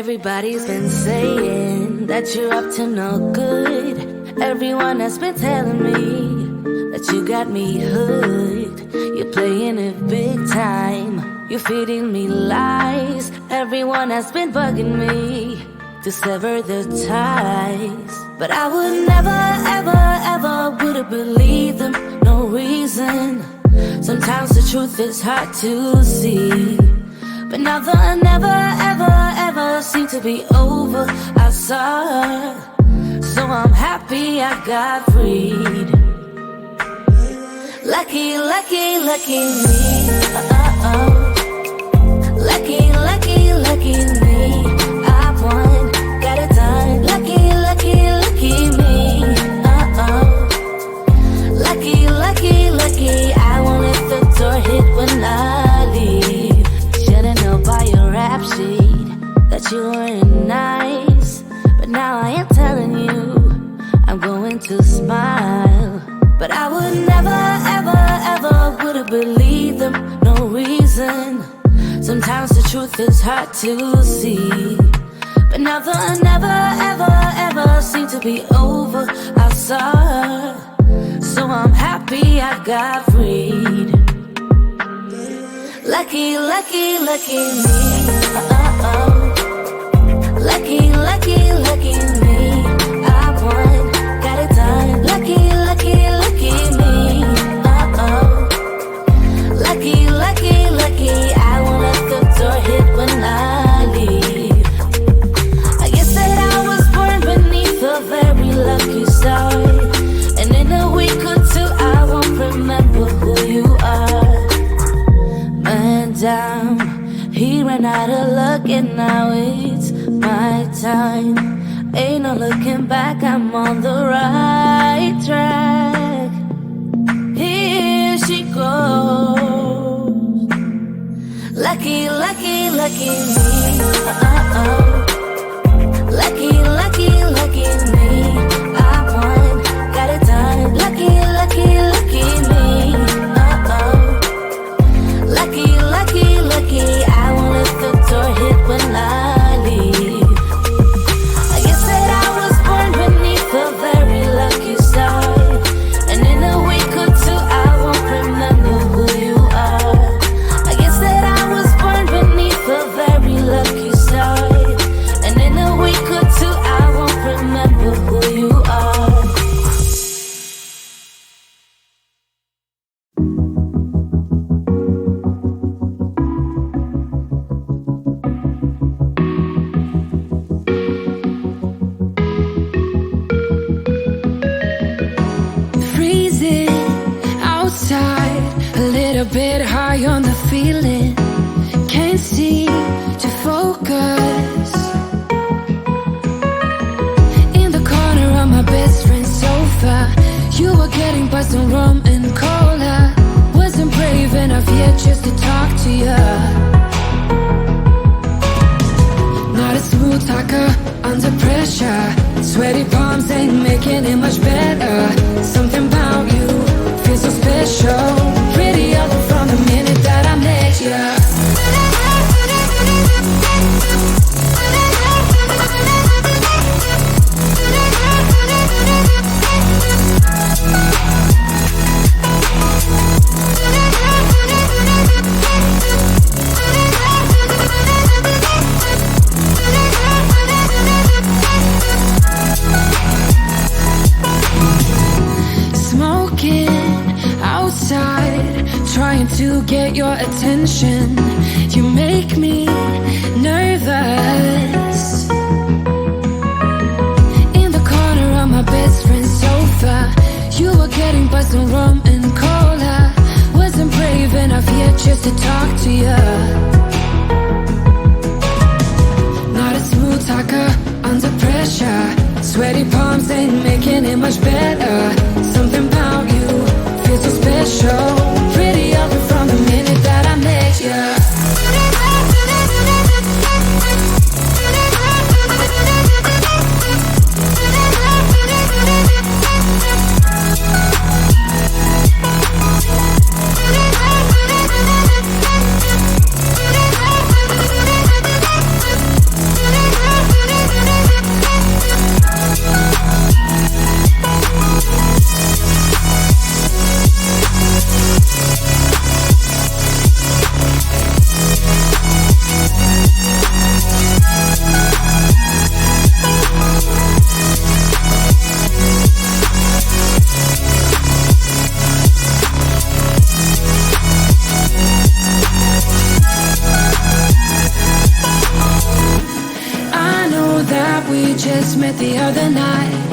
Everybody's been saying that you're up to no good. Everyone has been telling me that you got me hooked. You're playing it big time. You're feeding me lies. Everyone has been bugging me to sever the ties. But I would never, ever, ever would have believed them. No reason. Sometimes the truth is hard to see. But now the never, ever, ever seem to be over. I saw her, so I'm happy I got freed. Lucky, lucky, lucky me. Lucky, lucky, lucky me. I won, got it done. Lucky, lucky, lucky me. Lucky, lucky, lucky. I won't let the door hit when I leave. Should've known by your rap sheet that you weren't nice. But now I am telling you, I'm going to smile. But I would never, ever, ever would have believed them. No reason. Sometimes the truth is hard to see. But now the never, ever, ever seem to be over. I saw her, so I'm happy I got freed. Lucky, lucky, lucky me. Lucky, lucky, lucky me. I won, got it done. Lucky, lucky, lucky me. Lucky, lucky, lucky. I won't let the door hit when I leave. I guess that I was born beneath a very lucky star. And in a week or two I won't remember who you are. Man down, he ran out of luck and now it's my time. Ain't no looking back, I'm on the right track. Here she goes. Lucky, lucky, lucky me. Lucky, lucky, lucky me. I won, got it done. Lucky, lucky, lucky me. Lucky, lucky, lucky. I won't let the door hit when I leave. I guess that I was born beneath a very lucky star. And in a week or two I won't remember who you are. I guess that I was born beneath a very lucky star. And in a week or two I won't remember who you are. Freezing outside, a little bit high on the feeling. Can't seem to focus. In the corner of my best friend's sofa, you were getting by some rum and cola. Wasn't brave enough yet just to talk to you. Not a smooth talker under pressure. Sweaty palms ain't making it much better. Something about you feels so special. Prettier from the minute that I met you. Trying to get your attention. You make me nervous. In the corner of my best friend's sofa, you were getting by some rum and cola. Wasn't brave enough yet just to talk to you. Not a smooth talker under pressure. Sweaty palms ain't making it much better. Something about you feels so special. Prettier from the minute that I met you. just met the other night,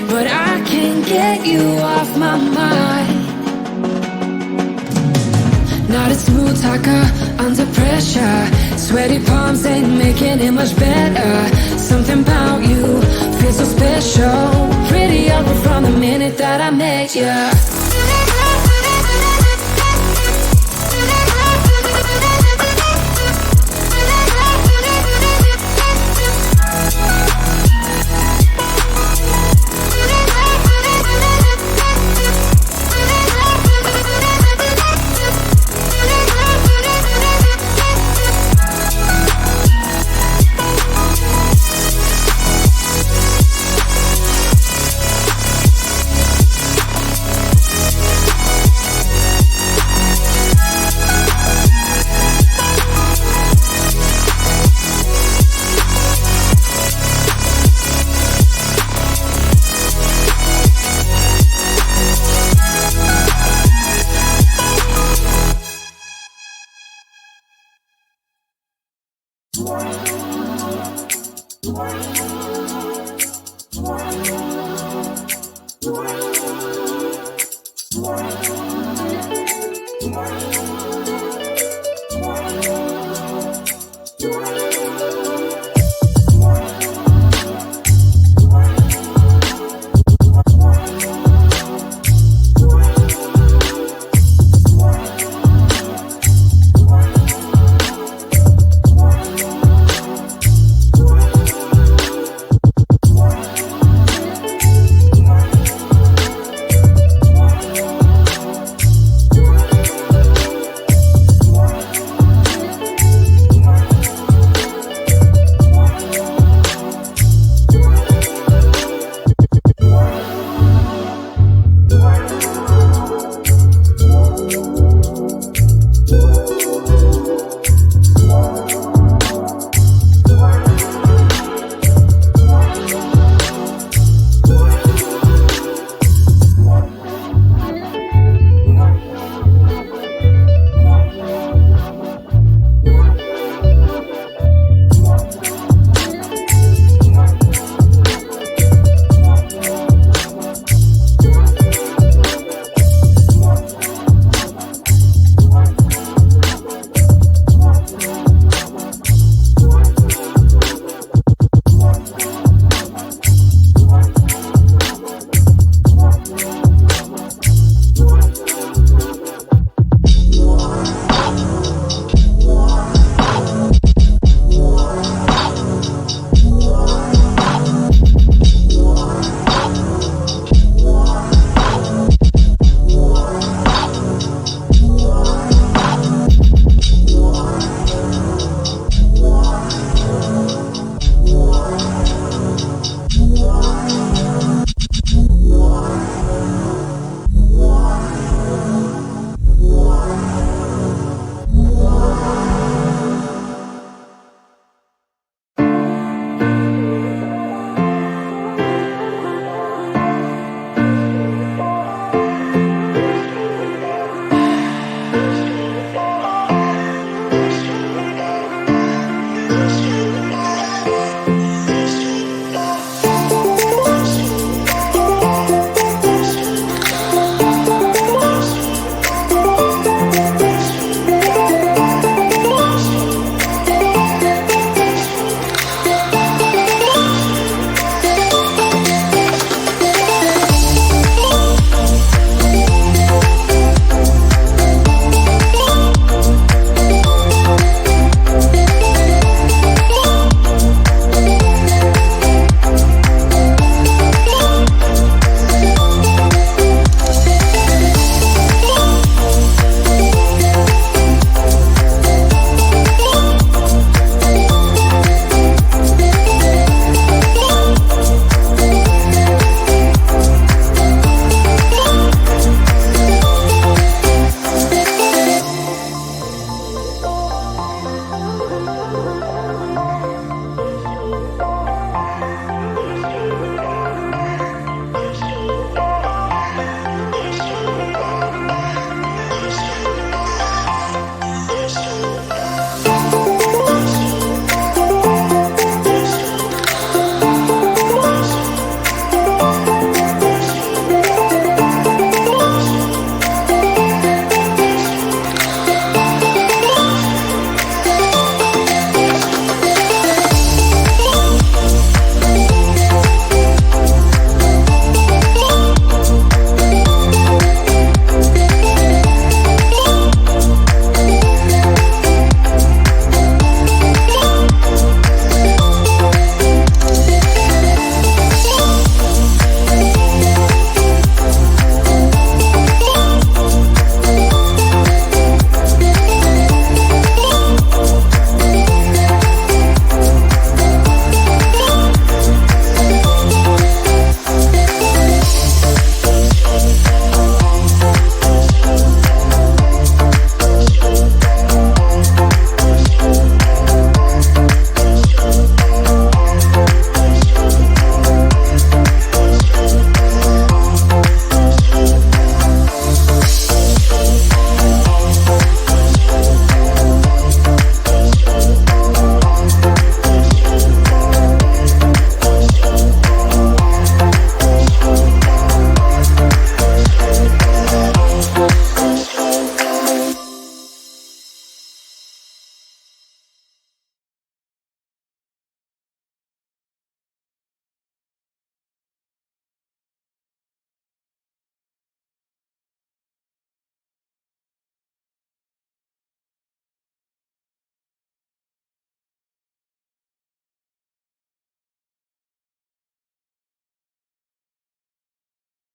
but I can't get you off my mind. Not a smooth talker under pressure. Sweaty palms ain't making it much better. Something about you feels so special. Pretty over from the minute that I met you.